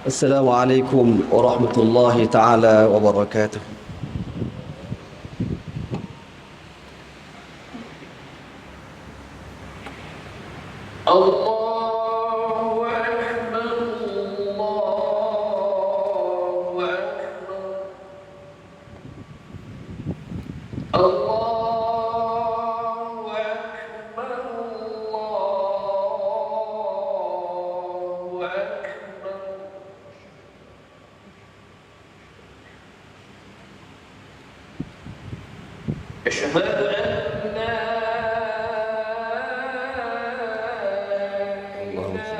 السلام عليكم ورحمة الله تعالى وبركاته. الله أكبر الله أكبر الله أكبر الله أكبر أشهد أن لا اللهم صل.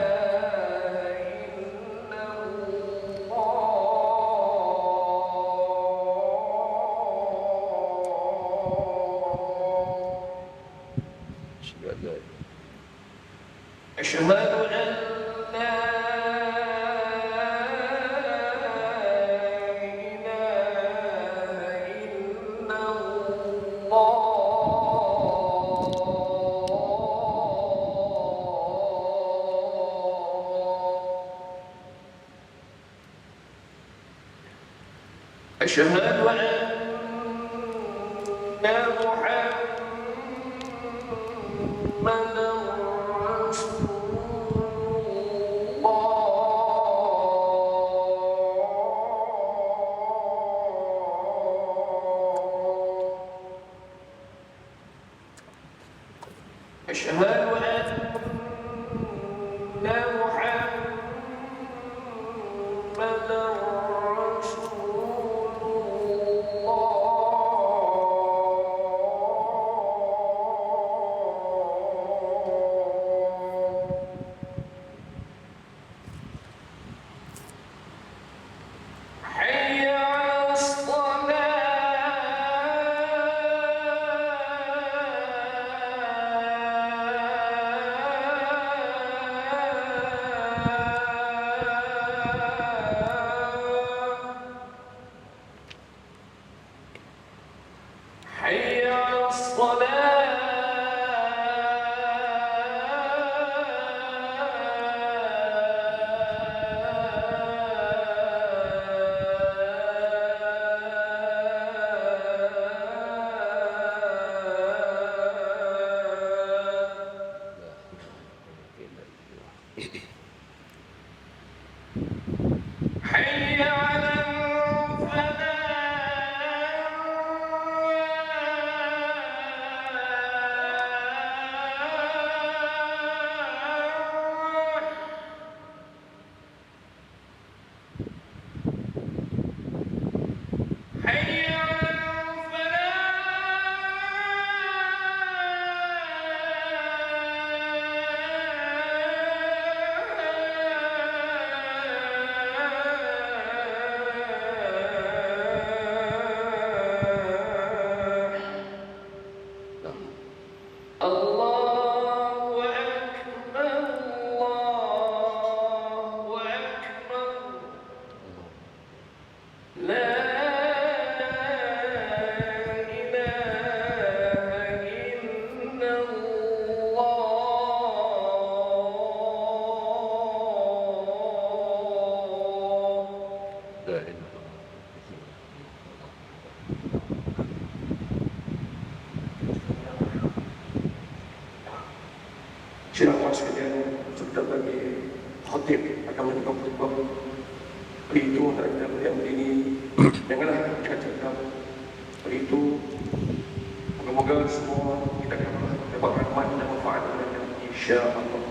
أشهد أن لا إله إلا الله أشهد أن محمدا رسول الله أشهد أن محمدا رسول الله حي على الصلاة حي على الصلاة حي على الفلاح حي على الفلاح الله أكبر الله أكبر لا إله إلا الله Silakan sekalian sebentar lagi khotib akan membuka khutbah. Itu adalah yang ini janganlah cakap. Itu semoga semua kita dapat rahmat dan manfaat dari insya-Allah.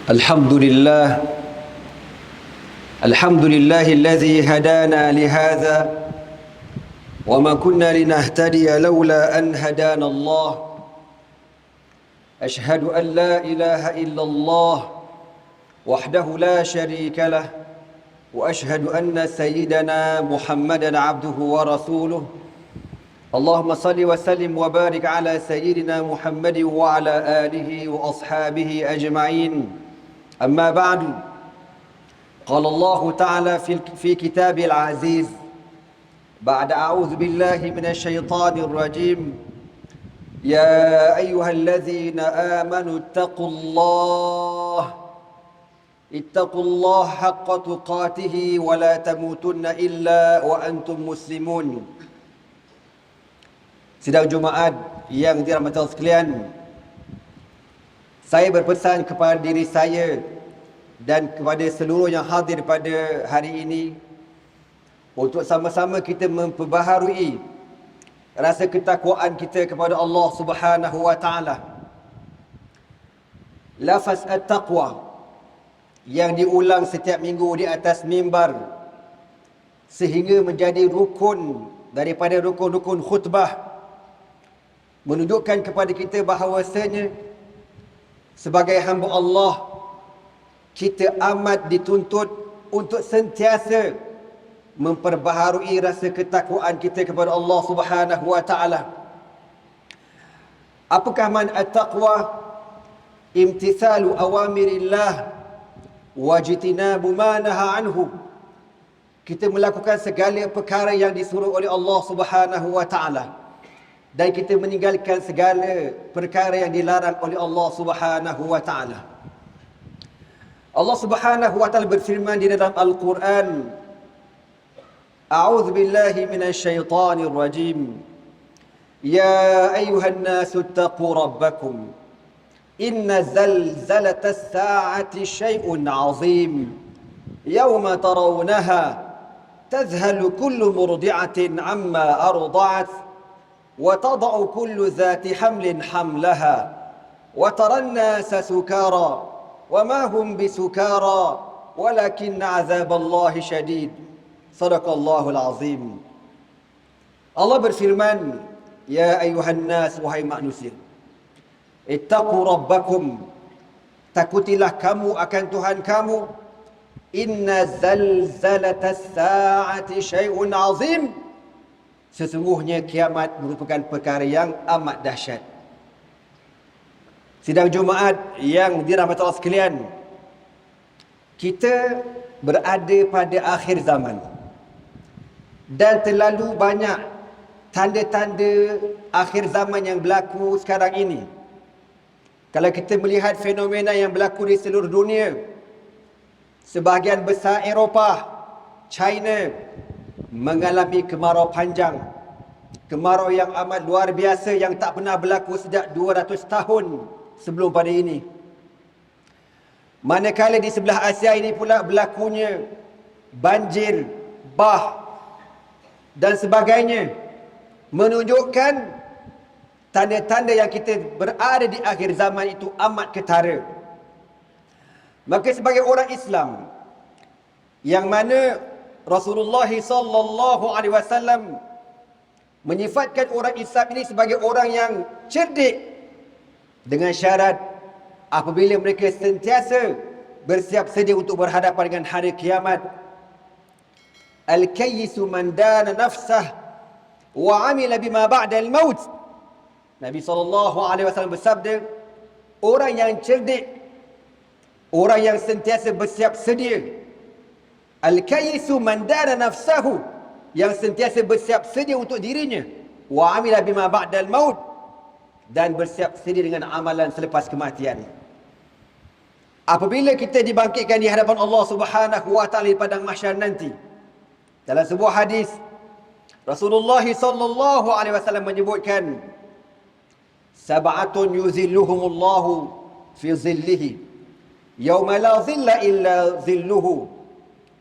الحمد لله الحمد لله الذي هدانا لهذا وما كنا لنهتدي لولا أن هدانا الله. أشهد أن لا إله إلا الله وحده لا شريك له وأشهد أن سيدنا محمدا عبده ورسوله. اللهم صل وسلم وبارك على سيدنا محمد وعلى آله وأصحابه أجمعين. أما بعد، قال الله تعالى في كتابه العزيز بعد أعوذ بالله من الشيطان الرجيم: يا أيها الذين آمنوا اتقوا الله حق تقاته ولا تموتن إلا وأنتم مسلمون. Sidang Jumaat yang dirahmati Allah sekalian, saya berpesan kepada diri saya dan kepada seluruh yang hadir pada hari ini untuk sama-sama kita memperbaharui rasa ketakwaan kita kepada Allah Subhanahu wa taala. Lafaz at-taqwa yang diulang setiap minggu di atas mimbar sehingga menjadi rukun daripada rukun-rukun khutbah menunjukkan kepada kita bahawasanya sebagai hamba Allah kita amat dituntut untuk sentiasa memperbaharui rasa ketakwaan kita kepada Allah Subhanahu wa taala. Apakah makna at-taqwa? Imtithalu awamirillah wajtinabu ma naha anhu. Kita melakukan segala perkara yang disuruh oleh Allah Subhanahu wa taala dan kita meninggalkan segala perkara yang dilarang oleh Allah Subhanahu wa taala. Allah Subhanahu wa taala berfirman di dalam Al-Quran, A'udzu billahi minasyaitonir rajim. Ya ayyuhan nasu ittaqu rabbakum. Inna zalzalatas sa'ati syai'un 'azim. Yawma tarawunaha tadhhalu kullu murdi'atin 'amma arda'at wa tada'u kullu dhati hamlin hamlaha wa taran nasa sukara wa ma hum bisukara walakinna 'adzaballahi syadid. Sadaqallahul azim. Allah berfirman, Ya ayuhan nas, wahai manusia, ittaqu rabbakum, takutilah kamu akan Tuhan kamu. Inna zalzalatas sa'ati syai'un azim. Sesungguhnya kiamat merupakan perkara yang amat dahsyat. Sidang Jumaat yang dirahmati Allah sekalian, kita berada pada akhir zaman dan terlalu banyak tanda-tanda akhir zaman yang berlaku sekarang ini. Kalau kita melihat fenomena yang berlaku di seluruh dunia, sebahagian besar Eropah, China mengalami kemarau panjang, kemarau yang amat luar biasa yang tak pernah berlaku sejak 200 tahun sebelum pada ini. Manakala di sebelah Asia ini pula berlakunya banjir, bah dan sebagainya, menunjukkan tanda-tanda yang kita berada di akhir zaman itu amat ketara. Maka sebagai orang Islam yang mana Rasulullah sallallahu alaihi wasallam menyifatkan orang Islam ini sebagai orang yang cerdik dengan syarat apabila mereka sentiasa bersiap sedia untuk berhadapan dengan hari kiamat. Al-kayyisu man dana nafsah wa amila bima ba'da al-maut. Nabi sallallahu alaihi wasallam bersabda, orang yang cerdik, orang yang sentiasa bersiap sedia. Al-kayyisu man dana nafsahu, yang sentiasa bersiap sedia untuk dirinya. Wa amila bima ba'da al-maut, dan bersiap sedia dengan amalan selepas kematian. Apabila kita dibangkitkan di hadapan Allah Subhanahu wa taala di padang mahsyar nanti, dalam sebuah hadis Rasulullah sallallahu alaihi wasallam menyebutkan, sab'atun yuzilluhumullahu fi zillihi yauma la zilla illa zilluhu,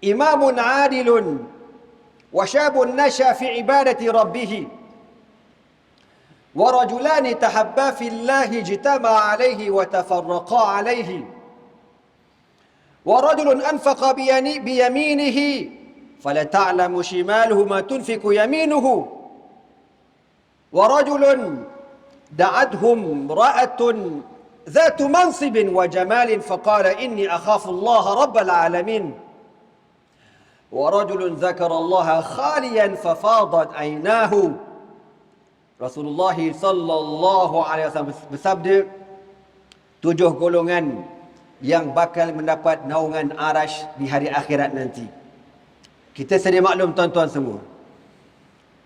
imamun adilun wa syabun nasha fi ibadati rabbih wa rajulani tahabba fillahi ijtama'a alayhi wa tafarraqa alayhi wa rajulun anfaqa biyaminihi fala ta'lamu shimaluhu ma tunfiqu yaminuhu wa rajulun da'adhum ra'atun ذات منصب وجمال فقال إني أخاف الله رب العالمين ورجل ذكر الله خاليا ففاضت عيناه. Rasulullah sallallahu alaihi wasallam bersabda, 7 golongan yang bakal mendapat naungan arash di hari akhirat nanti. Kita sedia maklum tuan-tuan semua,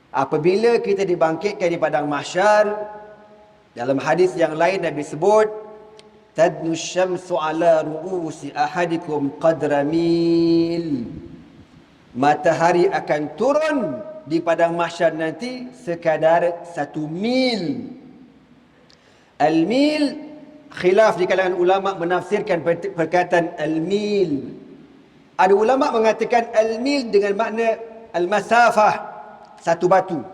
apabila kita dibangkitkan di padang mahsyar, Dalam hadis yang lain Nabi sebut, tadnu syamsu ala ru'usi ahadikum qadra mil. Matahari akan turun di padang mahsyar nanti sekadar 1 mil. Al-mil, khilaf di kalangan ulama menafsirkan perkataan al-mil. Ada ulama mengatakan al-mil dengan makna al-masafah, satu batu.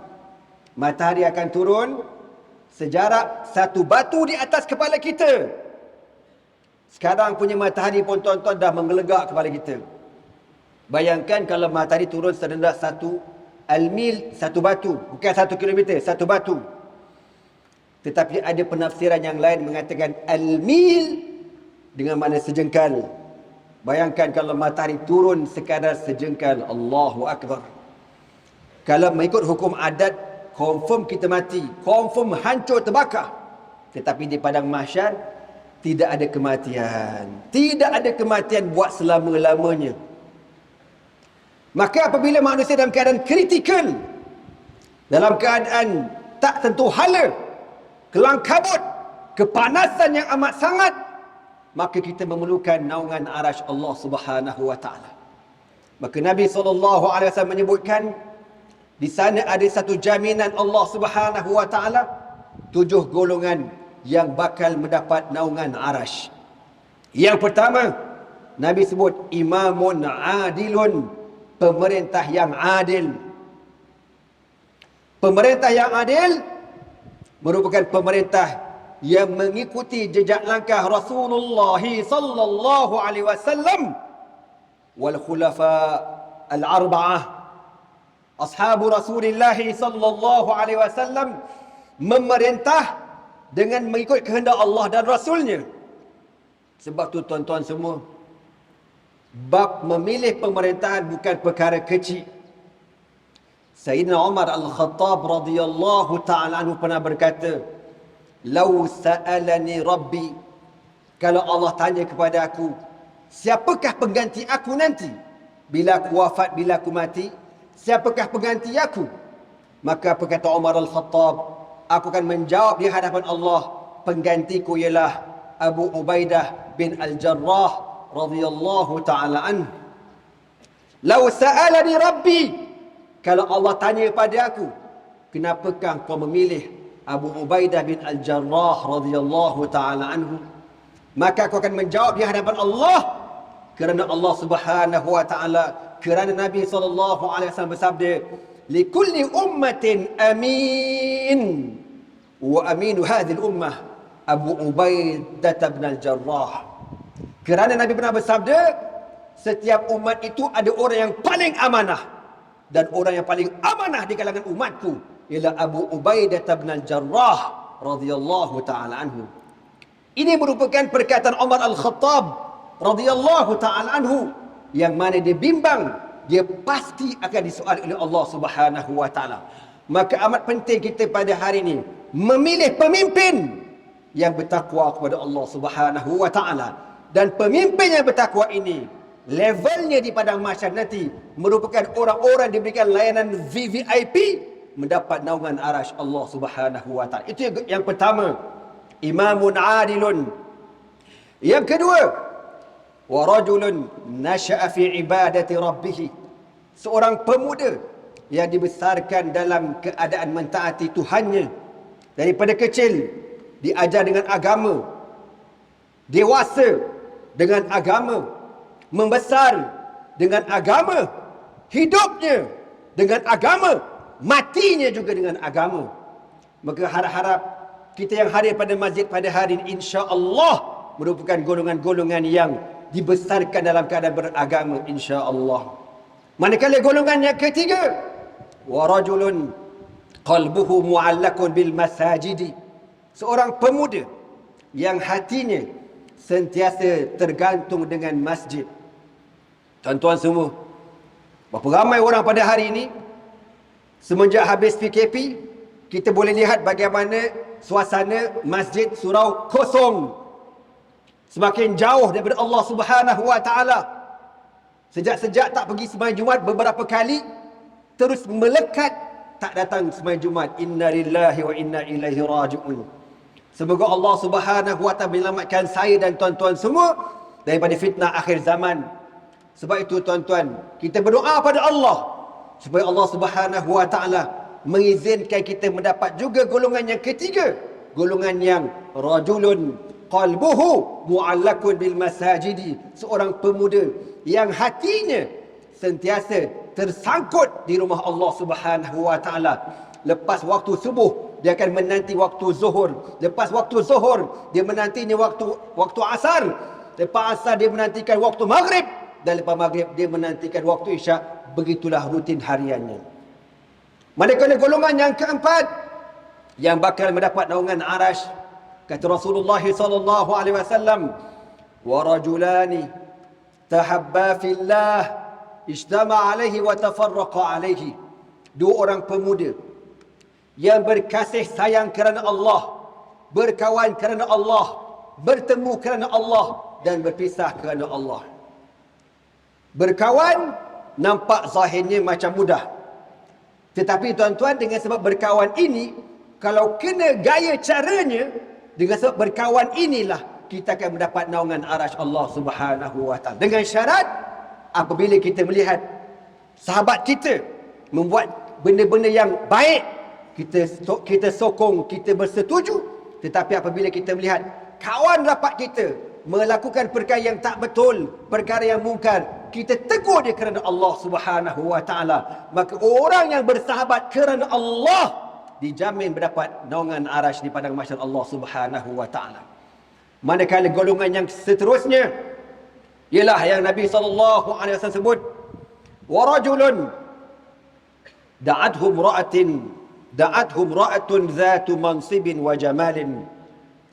Matahari akan turun sejarak 1 batu di atas kepala kita. Sekarang punya matahari pun tuan-tuan dah menggelegak kepala kita. Bayangkan kalau matahari turun serendah 1 al-mil, 1 batu, bukan 1 kilometer, 1 batu. Tetapi ada penafsiran yang lain mengatakan al-mil dengan makna sejengkal. Bayangkan kalau matahari turun sekadar sejengkal. Allahu Akbar. Kalau mengikut hukum adat, confirm kita mati, confirm hancur terbakar. Tetapi di padang mahsyar tidak ada kematian. Tidak ada kematian buat selama-lamanya. Maka apabila manusia dalam keadaan kritikal, dalam keadaan tak tentu hala, kelang kabut, kepanasan yang amat sangat, maka kita memerlukan naungan arasy Allah Subhanahu wa taala. Maka Nabi SAW menyebutkan di sana ada satu jaminan Allah Subhanahu wa taala, 7 golongan yang bakal mendapat naungan arasy. Yang pertama, Nabi sebut imamun adilun, pemerintah yang adil. Pemerintah yang adil merupakan pemerintah yang mengikuti jejak langkah Rasulullah sallallahu alaihi wasallam wal khulafa al-arba'ah, ashabu Rasulullah sallallahu alaihi wasallam, memerintah dengan mengikut kehendak Allah dan Rasulnya. Sebab tu tuan-tuan semua, bab memilih pemerintahan bukan perkara kecil. Sayyidina Umar Al-Khattab radhiyallahu ta'ala anhu pernah berkata, "Lau sa'alani Rabbi," kalau Allah tanya kepada aku, siapakah pengganti aku nanti? Bila aku wafat, bila aku mati, siapakah pengganti aku? Maka apa kata Umar Al-Khattab? Aku akan menjawab di hadapan Allah, penggantiku ialah Abu Ubaidah bin Al-Jarrah radhiyallahu ta'ala anhu. Lau sa'alani Rabbi, kalau Allah tanya pada aku, kenapakah kau memilih Abu Ubaidah bin Al-Jarrah radhiyallahu ta'ala anhu? Maka aku akan menjawab di hadapan Allah, kerana Allah Subhanahu wa ta'ala, kerana Nabi SAW bersabda, likulli ummatin amin, wa aminu hadhil ummah Abu Ubaidah bin Al-Jarrah. Kerana Nabi pernah bersabda, setiap umat itu ada orang yang paling amanah, dan orang yang paling amanah di kalangan umatku ialah Abu Ubaidah bin Al-Jarrah radhiyallahu ta'ala anhu. Ini merupakan perkataan Umar Al-Khattab radhiyallahu ta'ala anhu, yang mana dia bimbang, dia pasti akan disoal oleh Allah Subhanahu wa ta'ala. Maka amat penting kita pada hari ini memilih pemimpin yang bertakwa kepada Allah Subhanahu wa ta'ala. Dan pemimpin yang bertakwa ini, levelnya di padang mahsyar nanti merupakan orang-orang diberikan layanan VVIP, mendapat naungan arasy Allah Subhanahu wa ta'ala. Itu yang pertama, imamun adilun. Yang kedua, wa rajulun nasha'a fi ibadati rabbih, seorang pemuda yang dibesarkan dalam keadaan mentaati Tuhannya. Daripada kecil diajar dengan agama, dewasa dengan agama, membesar dengan agama, hidupnya dengan agama, matinya juga dengan agama. Maka harap-harap kita yang hadir pada masjid pada hari ini, insya-Allah merupakan golongan-golongan yang dibesarkan dalam keadaan beragama, insya-Allah. Manakala golongan yang ketiga, wa rajulun qalbuhu mu'allaqun bil masajidi, seorang pemuda yang hatinya sentiasa tergantung dengan masjid. Tuan-tuan semua, berapa ramai orang pada hari ini, semenjak habis PKP, kita boleh lihat bagaimana suasana masjid surau kosong, semakin jauh daripada Allah Subhanahu wa ta'ala. Sejak tak pergi sembahyang Jumaat beberapa kali, terus melekat tak datang sembahyang Jumaat. Inna lillahi wa inna ilaihi raji'un. Semoga Allah Subhanahu wa taala menyelamatkan saya dan tuan-tuan semua daripada fitnah akhir zaman. Sebab itu tuan-tuan, kita berdoa pada Allah supaya Allah Subhanahu wa taala mengizinkan kita mendapat juga golongan yang ketiga, golongan yang rajulun qalbuhu mu'allakun bil masajidi, seorang pemuda yang hatinya sentiasa tersangkut di rumah Allah Subhanahu wa taala. Lepas waktu subuh dia akan menanti waktu zuhur, lepas waktu zuhur dia menantinya waktu asar, lepas asar dia menantikan waktu maghrib, dan lepas maghrib dia menantikan waktu isyak. Begitulah rutin hariannya. Manakala golongan yang keempat yang bakal mendapat naungan arash, kata Rasulullah sallallahu alaihi wasallam, wa rajulani tahabba fillah ijtama alaihi wa tafarraqa alaihi. Dua orang pemuda yang berkasih sayang kerana Allah, berkawan kerana Allah, bertemu kerana Allah, dan berpisah kerana Allah. Berkawan nampak zahirnya macam mudah, tetapi tuan-tuan, dengan sebab berkawan ini, kalau kena gaya caranya, dengan sebab berkawan inilah kita akan mendapat naungan arash Allah Subhanahu wa taala. Dengan syarat apabila kita melihat sahabat kita membuat benda-benda yang baik, kita sokong, kita bersetuju. Tetapi apabila kita melihat kawan rapat kita melakukan perkara yang tak betul, perkara yang mungkar, kita tegur dia kerana Allah Subhanahu wa taala, maka orang yang bersahabat kerana Allah dijamin mendapat naungan arash di padang mahsyar Allah Subhanahu wa taala. Manakala golongan yang seterusnya ialah yang Nabi sallallahu alaihi wasallam sebut, wa rajulun da'athu imra'atun dhatu mansibin wa jamalin.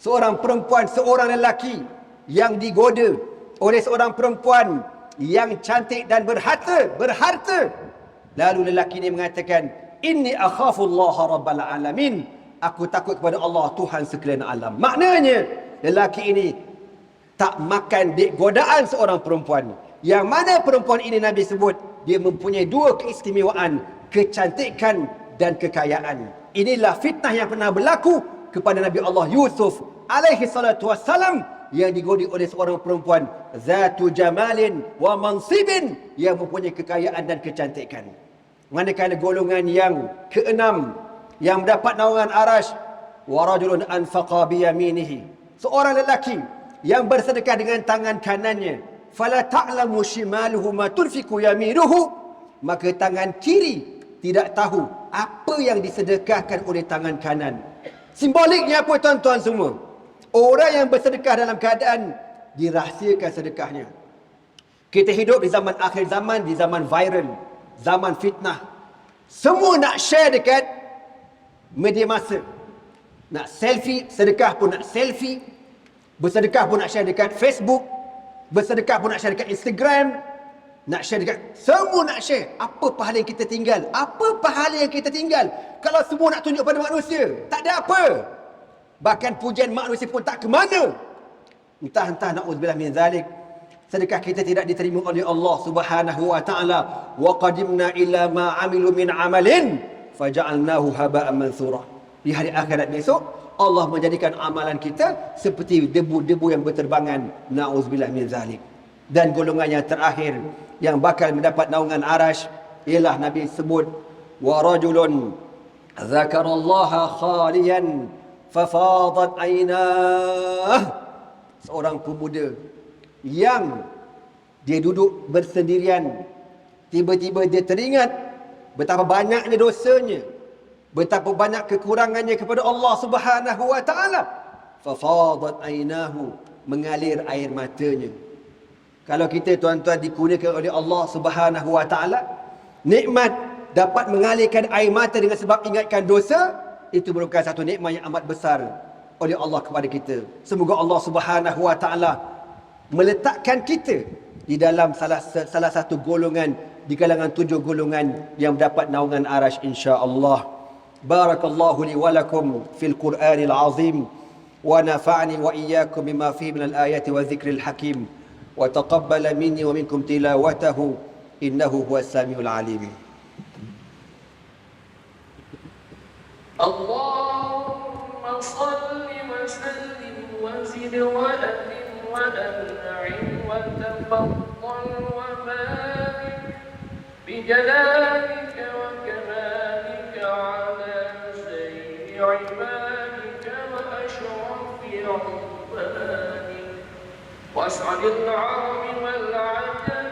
Seorang perempuan, seorang lelaki yang digoda oleh seorang perempuan yang cantik dan berharta. Lalu lelaki ini mengatakan, inni akhafullaha rabbal alamin, aku takut kepada Allah, Tuhan sekalian alam. Maknanya lelaki ini tak makan godaan seorang perempuan, yang mana perempuan ini Nabi sebut dia mempunyai dua keistimewaan, kecantikan dan kekayaan. Inilah fitnah yang pernah berlaku kepada Nabi Allah Yusuf alaihi salatu wassalam, yang digoda oleh seorang perempuan zatu jamalin wa mansibin, yang mempunyai kekayaan dan kecantikan. Manakala golongan yang keenam yang mendapat naungan arash, wa rajulun anfaqa bi yaminihi, seorang lelaki yang bersedekah dengan tangan kanannya, fala ta'lamu shimaluhu ma tunfiqu yaminuhu, maka tangan kiri tidak tahu apa yang disedekahkan oleh tangan kanan. Simboliknya apa tuan-tuan semua? Orang yang bersedekah dalam keadaan dirahsiakan sedekahnya. Kita hidup di zaman akhir zaman, di zaman viral, zaman fitnah. Semua nak share dekat media massa. Nak selfie, sedekah pun nak selfie. Bersedekah pun nak share dekat Facebook. Bersedekah pun nak share dekat Instagram. Nak share dekat, semua nak share. Apa pahala yang kita tinggal? Apa pahala yang kita tinggal kalau semua nak tunjuk pada manusia? Tak ada apa. Bahkan pujian manusia pun tak ke mana. Entah na'udzubillah min zalik, sedekah kita tidak diterima oleh Allah Subhanahu wa taala. Wa qadimna ila ma amilu min amalin faja'alnahu haba'an mansura. Di hari akhirat besok, Allah menjadikan amalan kita seperti debu-debu yang berterbangan. Na'udzubillah min zalik. Dan golongan yang terakhir yang bakal mendapat naungan arash ialah Nabi sebut, wa rajulun zakarallaha khaliyan fafadat aynah, seorang pemuda yang dia duduk bersendirian, tiba-tiba dia teringat betapa banyaknya dosanya, betapa banyak kekurangannya kepada Allah Subhanahu wa taala. Fafadat aynahu, mengalir air matanya. Kalau kita tuan-tuan dikurniakan oleh Allah Subhanahu wa taala nikmat dapat mengalirkan air mata dengan sebab ingatkan dosa, itu merupakan satu nikmat yang amat besar oleh Allah kepada kita. Semoga Allah Subhanahu wa taala meletakkan kita di dalam salah satu golongan di kalangan 7 golongan yang mendapat naungan arash insya-Allah. Barakallahu li wa lakum fil Qur'anil azim wa nafa'ani wa iyyakum bima fihi minal ayati wa dzikril hakim wa taqabbala minni wa minkum tilawatahu innahu huwas samiul alim. اللهم صل وسلم وسلم وزد وأتم وأنعم وتفضل وبارك بجلالك وكمالك على سيد عبادك وأشرف عبادك وأسعد العرب والعجم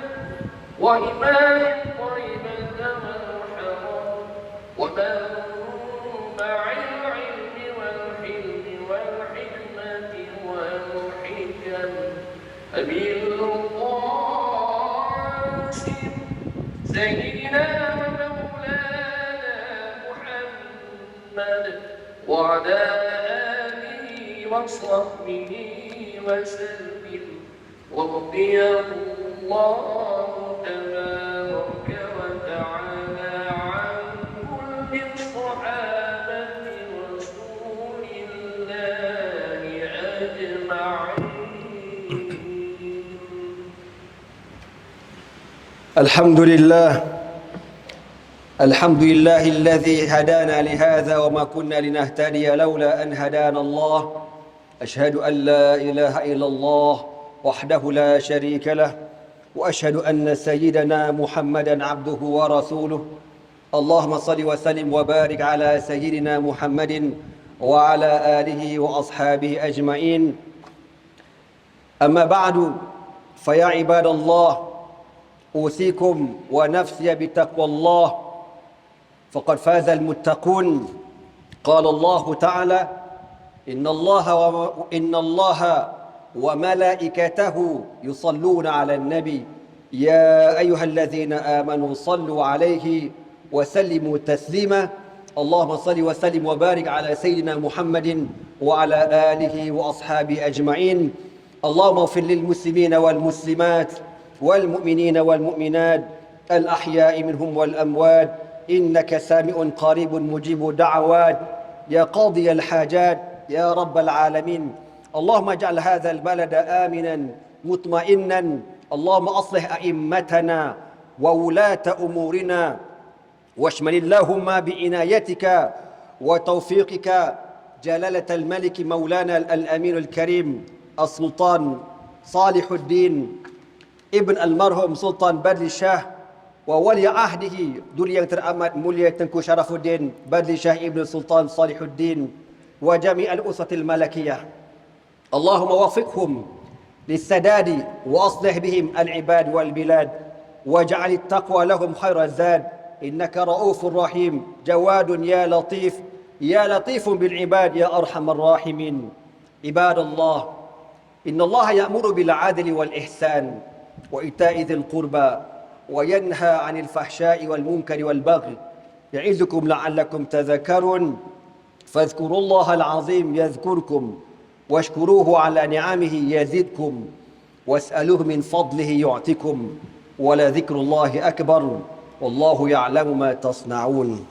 وإمام الطيبة والحرم ومنبع العلم والحلم والحكمة والحكم أبي القاسم سيدنا ومولانا محمد وعلى آله وصحبه وسلم ورضي الله تبارك وتعالى عن كل صحابة رسول الله أجمعين. الحمد لله الذي هدانا لهذا وما كنا لنهتدي لولا أن هدانا الله. أشهد أن لا إله إلا الله وحده لا شريك له وأشهد أن سيدنا محمدا عبده ورسوله. اللهم صل وسلم وبارك على سيدنا محمد وعلى آله وأصحابه أجمعين. أما بعد، فيا عباد الله، أوصيكم ونفسي بتقوى الله، فقد فاز المتقون. قال الله تعالى: إن الله وملائكته يصلون على النبي يا أيها الذين آمنوا صلوا عليه وسلموا تسليما. اللهم صل وسلم وبارك على سيدنا محمد وعلى آله وأصحابه أجمعين. اللهم اغفر للمسلمين والمسلمات والمؤمنين والمؤمنات الأحياء منهم والأموات، إنك سامع قريب مجيب دعوات يا قاضي الحاجات يا رب العالمين. اللهم اجعل هذا البلد آمنا مطمئنا. اللهم أصلح أئمتنا وولاة أمورنا، واشمل اللهم بعنايتك وتوفيقك جلالة الملك مولانا الأمين الكريم السلطان صالح الدين ابن المرحوم سلطان بدر شاه وولي عهده دول yang teramat mulia Tengku Syarafuddin Badli Shah Ibn Sultan Salihuddin وجميع الأسرة الملكية. اللهم وفقهم للسداد وأصلح بهم العباد والبلاد، واجعل التقوى لهم خير الزاد، إنك رؤوف رحيم جواد يا لطيف، يا لطيف بالعباد يا أرحم الراحمين. عباد الله، إن الله يأمر بالعدل والإحسان وإيتاء ذي القربى وينهى عن الفحشاء والمنكر والبغي، يعظكم لعلكم تذكرون. فاذكروا الله العظيم يذكركم، واشكروه على نعمه يزدكم، واسألوه من فضله يعطكم، ولذكر الله أكبر والله يعلم ما تصنعون.